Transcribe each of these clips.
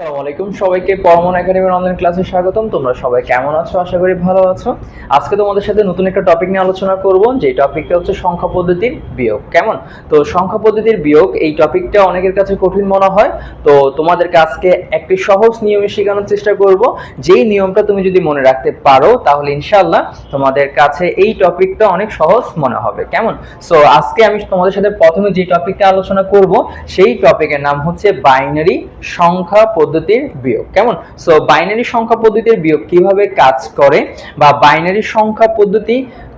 আসসালামু আলাইকুম সবাইকে পরমন একাডেমির অনলাইন ক্লাসে স্বাগতম। তোমরা সবাই কেমন আছো? আশা করি ভালো আছো। আজকে তোমাদের সাথে নতুন একটা টপিক নিয়ে আলোচনা করব, যে টপিকটা হচ্ছে সংখ্যা পদ্ধতির বিয়োগ। কেমন? তো সংখ্যা পদ্ধতির বিয়োগ এই টপিকটা অনেকের কাছে কঠিন মনে হয়, তো তোমাদেরকে আজকে একটি সহজ নিয়মে শেখানোর চেষ্টা করব। যেই নিয়মটা তুমি যদি মনে রাখতে পারো তাহলে ইনশাআল্লাহ তোমাদের কাছে এই টপিকটা অনেক সহজ মনে হবে। কেমন? সো আজকে আমি তোমাদের সাথে প্রথমে যে টপিকটা আলোচনা করব সেই টপিকের নাম হচ্ছে বাইনারি সংখ্যা পদ্ধতির বিয়োগ। কেমন? সো বাইনারি সংখ্যা পদ্ধতির বিয়োগ কিভাবে কাজ করে বা বাইনারি সংখ্যা পদ্ধতি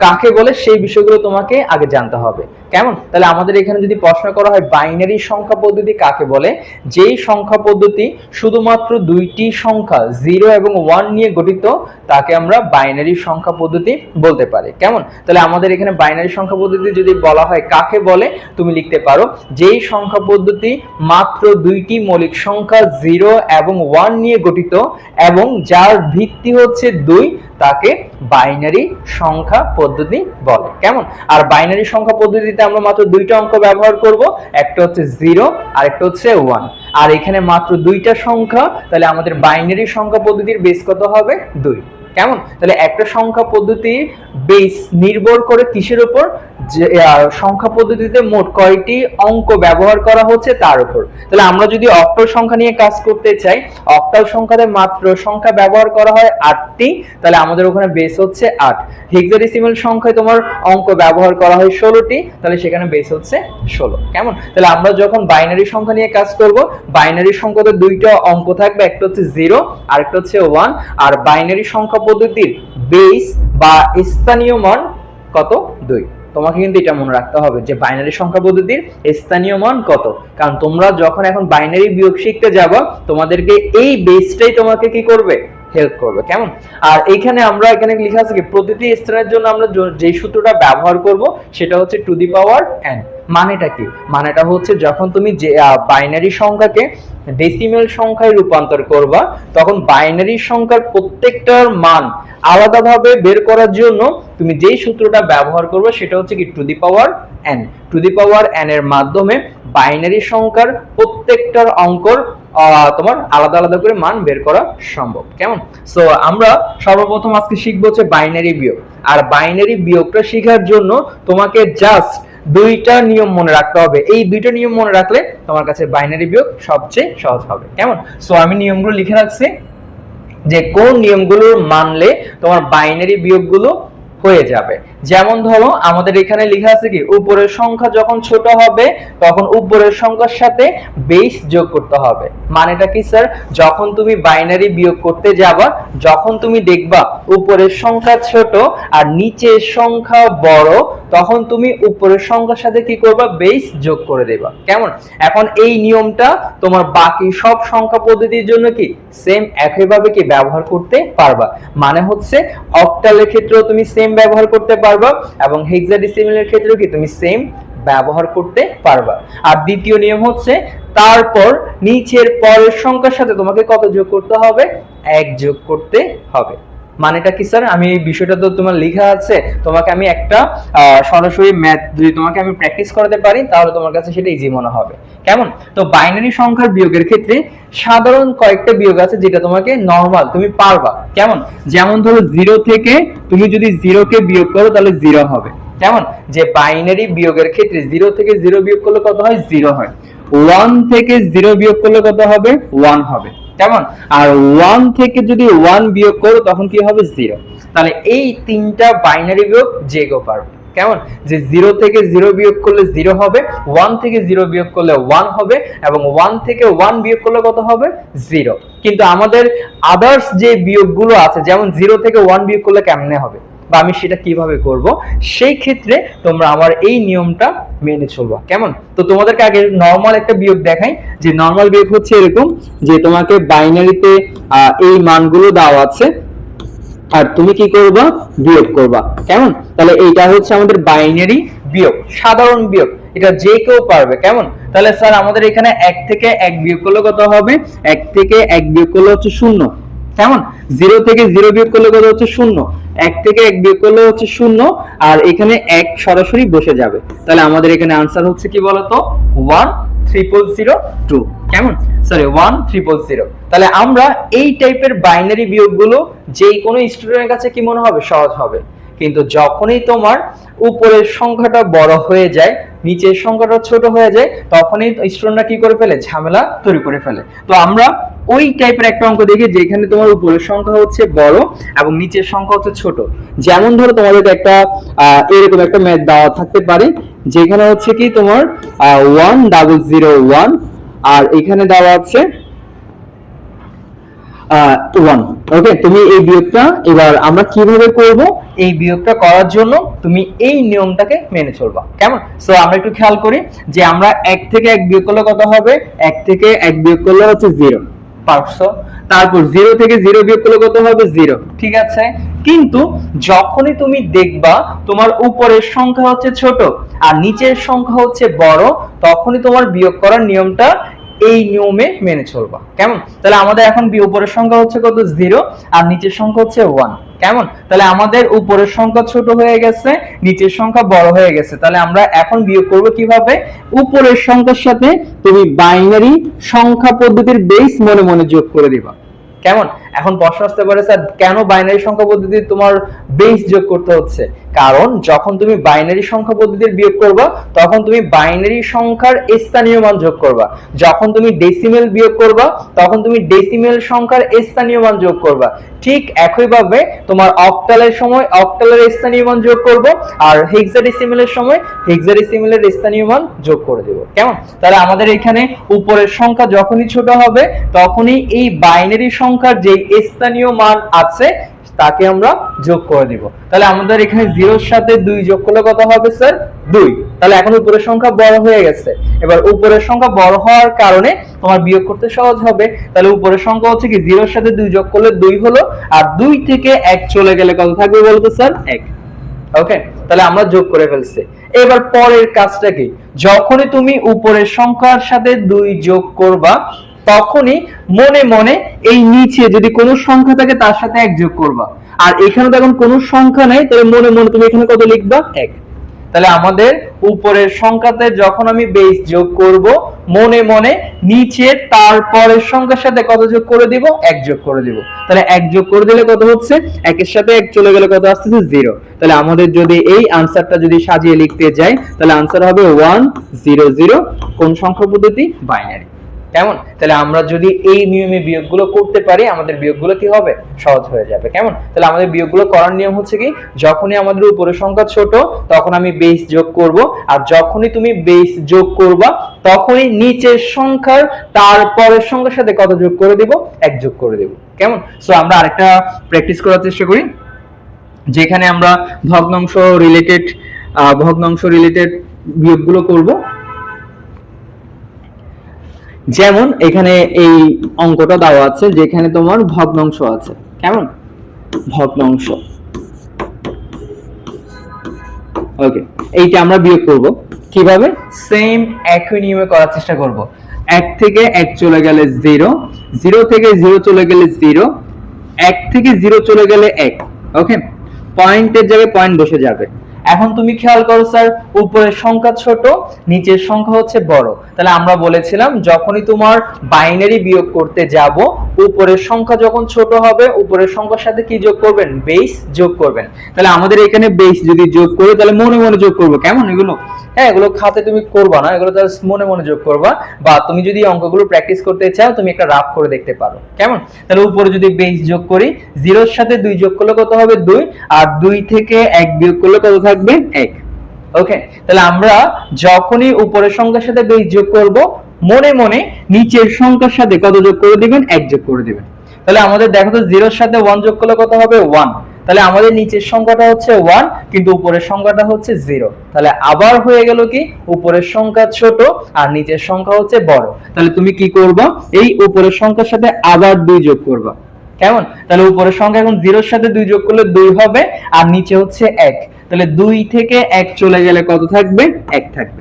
কাকে বলে সেই বিষয়গুলো তোমাকে আগে জানতে হবে। কেমন? তাহলে আমাদের এখানে যদি প্রশ্ন করা হয় বাইনারি সংখ্যা পদ্ধতি কাকে বলে, যেই সংখ্যা পদ্ধতি শুধুমাত্র দুইটি সংখ্যা 0 এবং 1 নিয়ে গঠিত তাকে আমরা বাইনারি সংখ্যা পদ্ধতি বলতে পারি। কেমন? তাহলে আমাদের এখানে বাইনারি সংখ্যা পদ্ধতি যদি বলা হয় কাকে বলে, তুমি লিখতে পারো যেই সংখ্যা পদ্ধতি মাত্র দুইটি মৌলিক সংখ্যা 0 এবং 1 নিয়ে গঠিত এবং যার ভিত্তি হচ্ছে 2 তাকে বাইনারি সংখ্যা পদ্ধতি বলে। কেমন? আর বাইনারি সংখ্যা পদ্ধতিতে আমরা মাত্র দুইটা অঙ্ক ব্যবহার করব, একটা হচ্ছে 0 আর একটা হচ্ছে 1। আর এখানে মাত্র দুইটা সংখ্যা, তাহলে আমাদের বাইনারি সংখ্যা পদ্ধতির বেস কত হবে? 2। কেমন? তাহলে একটা সংখ্যা পদ্ধতির বেস নির্ভর করে কিসের উপর? যে সংখ্যা পদ্ধতিতে মোট কয়টি অঙ্ক ব্যবহার করা হচ্ছে তার উপর। তাহলে আমরা যদি অক্টাল সংখ্যা নিয়ে কাজ করতে চাই, অক্টাল সংখ্যাতে মাত্র সংখ্যা ব্যবহার করা হয় 8টি, তাহলে আমাদের ওখানে বেস হচ্ছে 8। হেক্সাডেসিমাল সংখ্যায় তোমার অঙ্ক ব্যবহার করা হয় 16টি, তাহলে সেখানে বেস হচ্ছে 16। কেমন? তাহলে আমরা যখন বাইনারি সংখ্যা নিয়ে কাজ করব, বাইনারি সংখ্যাতে দুইটা অঙ্ক থাকবে, একটা হচ্ছে 0 আর একটা হচ্ছে 1। আর বাইনারি সংখ্যা পদ্ধতির বেস বা স্থানীয় মান কত? 2। তোমাকে কিন্তু এটা মনে রাখতে হবে যে বাইনারি সংখ্যা পদ্ধতির স্থানীয় মান কত, কারণ তোমরা যখন এখন বাইনারি বিয়োগ শিখতে যাবে তোমাদেরকে এই বেসটাই তোমাকে কি করবে? হেল্প করবে। কেমন? আর এখানে আমরা এখানে লেখা আছে কি প্রতিটি স্থানের জন্য আমরা যে সূত্রটা ব্যবহার করব সেটা হচ্ছে টু দি পাওয়ার n। মানেটা কি? মানেটা হচ্ছে যখন তুমি যে বাইনারি সংখ্যাকে ডেসিমেল সংখ্যায় রূপান্তর করবা, তখন বাইনারি সংখ্যার প্রত্যেকটার মান আলাদাভাবে বের করার জন্য তুমি যেই সূত্রটা ব্যবহার করবে সেটা হচ্ছে কি to the power n। To the power n এর মাধ্যমে বাইনারি সংখ্যার প্রত্যেকটার অঙ্কর তোমার আলাদা আলাদা করে মান বের করা সম্ভব। কেমন? সো আমরা সর্বপ্রথম আজকে শিখবো হচ্ছে বাইনারি বিয়োগ। আর বাইনারি বিয়োগটা শেখার জন্য তোমাকে জাস্ট দুইটা নিয়ম মনে রাখতে হবে। এই দুইটা নিয়ম মনে রাখলে তোমার কাছে বাইনারি বিয়োগ সবচেয়ে সহজ হবে। কেমন? সো আমি নিয়মগুলো লিখে রাখছি যে কোন নিয়মগুলো মানলে তোমার বাইনারি বিয়োগগুলো হয়ে যাবে। যেমন ধরো আমাদের এখানে লেখা আছে কি উপরের সংখ্যা যখন ছোট হবে তখন উপরের সংখ্যার সাথে বেস যোগ করতে হবে। মানেটা কি স্যার? যখন তুমি বাইনারি বিয়োগ করতে যাবা, যখন তুমি দেখবা উপরের সংখ্যা ছোট আর নিচের সংখ্যা বড়, তখন তুমি উপরের সংখ্যার সাথে কি করবা? বেস যোগ করে দেবা। কেমন? এখন এই নিয়মটা তোমার বাকি সব সংখ্যা পদ্ধতির জন্য কি সেম একইভাবে কি ব্যবহার করতে পারবা। মানে হচ্ছে অক্টালের ক্ষেত্রেও তুমি সেম ব্যবহার করতে পারবা এবং হেক্সাডেসিমালের ক্ষেত্রেও কি তুমি সেম ব্যবহার করতে পারবা। আর দ্বিতীয় নিয়ম হচ্ছে তারপর নিচের পরের সংখ্যার সাথে তোমাকে কত যোগ করতে হবে? 1 যোগ করতে হবে। মানেটা কি স্যার? আমি এই বিষয়টা তো তোমার লেখা আছে, তোমাকে আমি একটা সরাসরি ম্যাথ যদি তোমাকে আমি প্র্যাকটিস করাতে পারি তাহলে তোমার কাছে সেটা ইজি মনে হবে। কেমন? তো বাইনারি সংখ্যার বিয়োগের ক্ষেত্রে সাধারণ কয়েকটা বিয়োগ আছে যেটা তোমাকে নরমাল তুমি পারবা। কেমন? যেমন ধরো 0 থেকে তুমি যদি 0 কে বিয়োগ করো তাহলে 0 হবে। কেমন? যে বাইনারি বিয়োগের ক্ষেত্রে 0 থেকে 0 বিয়োগ করলে কত হয়? 0 হয়। 1 থেকে 0 বিয়োগ করলে কত হবে? 1 হবে। কেমন? আর 1 থেকে যদি 1 বিয়োগ করো তখন কি হবে? 0। তাহলে এই তিনটা বাইনারি বিয়োগ যে কেউ পারবে। কেমন? যে 0 থেকে 0 বিয়োগ করলে 0 হবে, 1 থেকে 0 বিয়োগ করলে 1 হবে এবং 1 থেকে 1 বিয়োগ করলে কত হবে? 0। কিন্তু আমাদের আদার্স যে বিয়োগগুলো আছে, যেমন 0 থেকে 1 বিয়োগ করলে কেমনে হবে বা আমি সেটা কিভাবে করব, সেই ক্ষেত্রে তোমরা আমার এই নিয়মটা মেনে চলবা। কেমন? তো তোমাদেরকে আগে নরমাল একটা বিয়োগ দেখাই। যে নরমাল বিয়োগ হচ্ছে এরকম যে তোমাকে বাইনারিতে এই মানগুলো দেওয়া আছে আর তুমি কি করবা? বিয়োগ করবা। কেমন? তাহলে এইটা হচ্ছে আমাদের বাইনারি বিয়োগ, সাধারণ বিয়োগ, এটা যে কেউ পারবে। কেমন? তাহলে স্যার আমাদের এখানে 1 থেকে 1 বিয়োগ করলে কত হবে? 1 থেকে 1 বিয়োগ করলে হচ্ছে 0। কেমন? 0 থেকে 0 বিয়োগ করলে কত হচ্ছে? 0। 1 থেকে 1 বিয়োগ করলে হচ্ছে 0 আর এখানে 1 সরাসরি বসে যাবে। তাহলে আমাদের এখানে आंसर হচ্ছে কি বলতো? 1 1002 কেমন, সরি 1000। তাহলে আমরা এই টাইপের বাইনারি বিয়োগগুলো যে কোনো স্টুডেন্টের কাছে কি মনে হবে, সহজ হবে। কিন্তু যখনই তোমার উপরের সংখ্যাটা বড় হয়ে যায়, নিচের সংখ্যাটা ছোট হয়ে যায়, তখনই স্টুডেন্টরা কি করে ফেলে, ঝামেলা তৈরি করে ফেলে। তো আমরা ওই টাইপের একটা অঙ্ক দেখি যেখানে তোমার উপরের সংখ্যা হচ্ছে বড় এবং নিচের সংখ্যা হচ্ছে ছোট। যেমন ধরো তোমাদের একটা এরকম একটা ম্যাথ দেওয়া থাকতে পারে যেখানে হচ্ছে কি তোমার 1001 আর এখানে দেওয়া আছে 1। ওকে, তুমি এই বিয়োগটা এবার আমরা কিভাবে করব, এই বিয়োগটা করার জন্য তুমি এই নিয়মটাকে মেনে চলবা। কেমন, সো আমরা একটু খেয়াল করি যে আমরা 1 থেকে 1 বিয়োগ করলে কত হবে, 1 থেকে 1 বিয়োগ করলে হচ্ছে 0 পারছো। তারপর 0 থেকে 0 বিয়োগ করলে কত হবে, 0। ঠিক আছে, কিন্তু যখনই তুমি দেখবা তোমার উপরের সংখ্যা হচ্ছে ছোট আর নিচের সংখ্যা হচ্ছে বড়, তখনই তোমার বিয়োগ করার নিয়মটা এই নিয়মে মেনে চলবা। কেমন, তাহলে আমাদের এখন উপরের সংখ্যা হচ্ছে কত, 0 আর নিচের সংখ্যা হচ্ছে 1। কেমন, তাহলে আমাদের উপরের সংখ্যা ছোট হয়ে গেছে, নিচের সংখ্যা বড় হয়ে গেছে। তাহলে আমরা এখন বিয়োগ করব কিভাবে, উপরের সংখ্যার সাথে তুমি বাইনারি সংখ্যা পদ্ধতির বেস মনে মনে যোগ করে দিবা। কেমন, এখন প্রশ্ন আসতে পারে স্যার কেন বাইনারি সংখ্যা পদ্ধতি তোমার বেস যোগ করতে হচ্ছে, কারণ যখন তুমি বাইনারি সংখ্যা পদ্ধতির বিয়োগ করবা তখন তুমি বাইনারি সংখ্যার স্থানীয় মান যোগ করবা, যখন তুমি ডেসিমেল বিয়োগ করবা তখন তুমি ডেসিমেল সংখ্যার স্থানীয় মান যোগ করবা। ঠিক একইভাবে তোমার অক্টালের সময় অক্টালের স্থানীয় মান যোগ করব আর হেক্সাডেসিমেলের সময় হেক্সাডেসিমেলের স্থানীয় মান যোগ করে দেব। কেমন, তাহলে আমাদের এখানে উপরের সংখ্যা যখনই ছোট হবে তখনই এই বাইনারি সংখ্যার যে স্থানীয় মান আছে তাকে আমরা যোগ করে দিব। তাহলে আমাদের এখানে 0 এর সাথে 2 যোগ করলে কত হবে স্যার, 2। তাহলে এখন উপরের সংখ্যা বড় হয়ে গেছে, এবার উপরের সংখ্যা বড় হওয়ার কারণে তোমার বিয়োগ করতে সহজ হবে। তাহলে উপরের সংখ্যা হচ্ছে কি 0 এর সাথে 2 যোগ করলে 2 হলো, আর 2 থেকে 1 চলে গেলে কত থাকবে বলতো স্যার, 1। ওকে, তাহলে আমরা যোগ করে ফেলছি। এবার পরের কাজটা কি, যখনই তুমি উপরের সংখ্যার সাথে 2 যোগ করবা তখনই মনে মনে এই নিচে যদি কোনো সংখ্যা থাকে তার সাথে 1 যোগ করবা, আর এখানে যখন কোনো সংখ্যা নাই তাহলে মনে মনে তুমি এখানে কত লিখবা, 1। তাহলে আমাদের উপরের সংখ্যাতে যখন আমি বেস যোগ করব মনে মনে নিচে তারপরের সংখ্যার সাথে কত যোগ করে দিব, 1 যোগ করে দিব। তাহলে 1 যোগ করে দিলে কত হচ্ছে, 1 এর সাথে 1 চলে গেলে কত আসছে, 0। তাহলে আমাদের যদি এই আনসারটা যদি সাজিয়ে লিখতে যাই তাহলে আনসার হবে 100। কোন সংখ্যা পদ্ধতি, বাইনারি। কেমন, তাহলে আমরা যদি এই নিয়মে বিয়োগগুলো করতে পারি আমাদের বিয়োগগুলো কি হবে, সহজ হয়ে যাবে। কেমন, তাহলে আমাদের বিয়োগগুলো করার নিয়ম হচ্ছে কি, যখনই আমাদের উপরের সংখ্যা ছোট তখন আমি বেস যোগ করব, আর যখনই তুমি বেস যোগ করবা তখনই নিচের সংখ্যার তারপরের সংখ্যার সাথে কত যোগ করে দিব, 1 যোগ করে দেব। কেমন, সো আমরা আরেকটা প্র্যাকটিস করার চেষ্টা করি যেখানে আমরা ভগ্নাংশ রিলেটেড বিয়োগগুলো করব। যেমন এখানে এই অঙ্কটা দেওয়া আছে যেখানে তোমার ভগ্নাংশ আছে। কেমন, ভগ্নাংশ, ওকে, এইটা আমরা বিয়োগ করব কিভাবে, সেম একই নিয়মে করার চেষ্টা করব। 1 থেকে 1 চলে গেলে 0, 0 থেকে 0 চলে গেলে 0, 1 থেকে 0 চলে গেলে 1। ওকে, পয়েন্টের জায়গায় পয়েন্ট বসে যাবে। এখন তুমি খেয়াল করো স্যার উপরের সংখ্যা ছোট নিচের সংখ্যা হচ্ছে বড়, তাহলে আমরা বলেছিলাম যখনই তোমার বাইনারি বিয়োগ করতে যাব উপরের সংখ্যা যখন ছোট হবে উপরের সংখ্যার সাথে কি যোগ করবেন, বেস যোগ করবেন। তাহলে আমাদের এখানে বেস যদি যোগ করি তাহলে মনে মনে যোগ করব। কেমন, এগুলো হ্যাঁ এগুলো খাতে তুমি করবা না, এগুলো জাস্ট মনে মনে যোগ করবা, বা তুমি যদি অঙ্কগুলো প্র্যাকটিস করতে চাও তুমি একটা রাফ করে দেখতে পারো। কেমন, তাহলে উপরে যদি বেস যোগ করি 0 এর সাথে 2 যোগ করলে কত হবে, 2, আর 2 থেকে 1 বিয়োগ করলে কত থাকবে, 1। ওকে, তাহলে আমরা যখনই উপরের সংখ্যার সাথে বেস যোগ করব মনে মনে নিচের সংখ্যার সাথে কত যোগ করে দিবেন, 1 যোগ করে দিবেন। তাহলে আমাদের দেখো তো 0 এর সাথে 1 যোগ করলে কত হবে, 1। তাহলে আমাদের নিচের সংখ্যাটা হচ্ছে 1 কিন্তু উপরের সংখ্যাটা হচ্ছে 0। তাহলে আবার হয়ে গেল কি, উপরের সংখ্যা ছোট আর নিচের সংখ্যা হচ্ছে বড়। তাহলে তুমি কি করবা, এই উপরের সংখ্যার সাথে আবার 2 যোগ করবা। কেমন, তাহলে উপরের সংখ্যা এখন 0 এর সাথে 2 যোগ করলে 2 হবে, আর নিচে হচ্ছে 1। তাহলে 2 থেকে 1 চলে গেলে কত থাকবে, 1 থাকবে।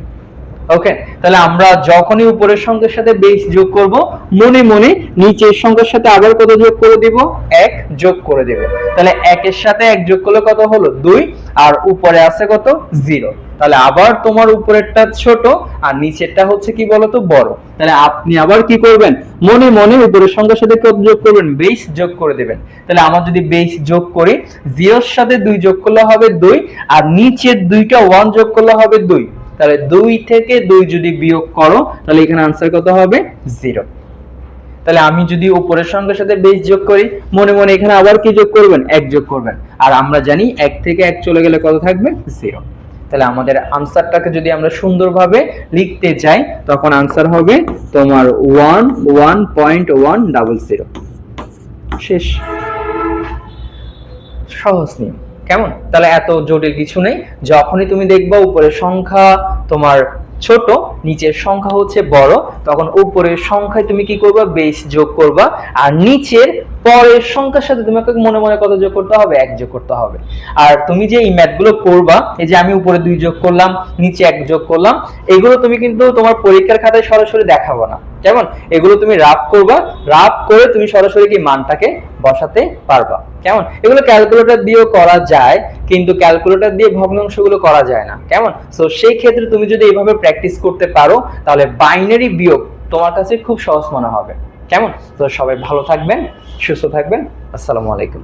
ওকে, তাহলে আমরা যখনই উপরের সংখ্যার সাথে বেস যোগ করব মনে মনে নিচের সংখ্যার সাথে আবার কত যোগ করে দিব, 1 যোগ করে দেব। তাহলে 1 এর সাথে 1 যোগ করলে কত হলো, 2, আর উপরে আছে কত, 0। তাহলে আবার তোমার উপরেরটা ছোট আর নিচেরটা হচ্ছে কি বলতো বড়। তাহলে আপনি আবার কি করবেন, মনে মনে উপরের সংখ্যার সাথে কত যোগ করবেন, বেস যোগ করে দেবেন। তাহলে আমার যদি বেস যোগ করি, 0 এর সাথে 2 যোগ করলে হবে 2, আর নিচের দুইটা 1 যোগ করলে হবে 2। তাহলে 2 থেকে 2 যদি বিয়োগ করো তাহলে এখানে आंसर কত হবে, 0। তাহলে আমি যদি উপরের সংখ্যার সাথে বেস যোগ করি, মনে মনে এখানে আবার কি যোগ করবেন, 1 যোগ করবেন। আর আমরা জানি 1 থেকে 1 চলে গেলে কত থাকবে, 0। তাহলে আমাদের আনসারটাকে যদি আমরা সুন্দরভাবে লিখতে যাই তখন आंसर হবে তোমার 1.100। শেষ। সহজ নিয়ম, কেমন? তাহলে এত জটিল কিছু নেই। যখনই তুমি দেখবা উপরের সংখ্যা তোমার ছোট, নিচের সংখ্যা হচ্ছে বড়, তখন উপরের সংখ্যায় তুমি কি করবা, বেস যোগ করবা, আর নিচের পরের সংখ্যার সাথে তোমাকে মনে মনে কত যোগ করতে হবে, 1 যোগ করতে হবে। আর তুমি যে এই ম্যাথগুলো করবা, এই যে আমি উপরে 2 যোগ করলাম, নিচে 1 যোগ করলাম, এগুলো তুমি কিন্তু তোমার পরীক্ষার খাতায় সরাসরি দেখাবো না, কেমন? এগুলো তুমি রাফ করবা, রাফ করে তুমি সরাসরি কি মানটাকে বসাতে পারবা, কেমন? এগুলো ক্যালকুলেটর দিয়েও করা যায়, কিন্তু ক্যালকুলেটর দিয়ে ভগ্নাংশগুলো করা যায় না, কেমন? সো সেই ক্ষেত্রে তুমি যদি এইভাবে প্র্যাকটিস করতে পারো তাহলে বাইনারি বিয়োগ তোমার কাছে খুব সহজ মনে হবে, কেমন? তো সবাই ভালো থাকবেন, সুস্থ থাকবেন। আসসালামু আলাইকুম।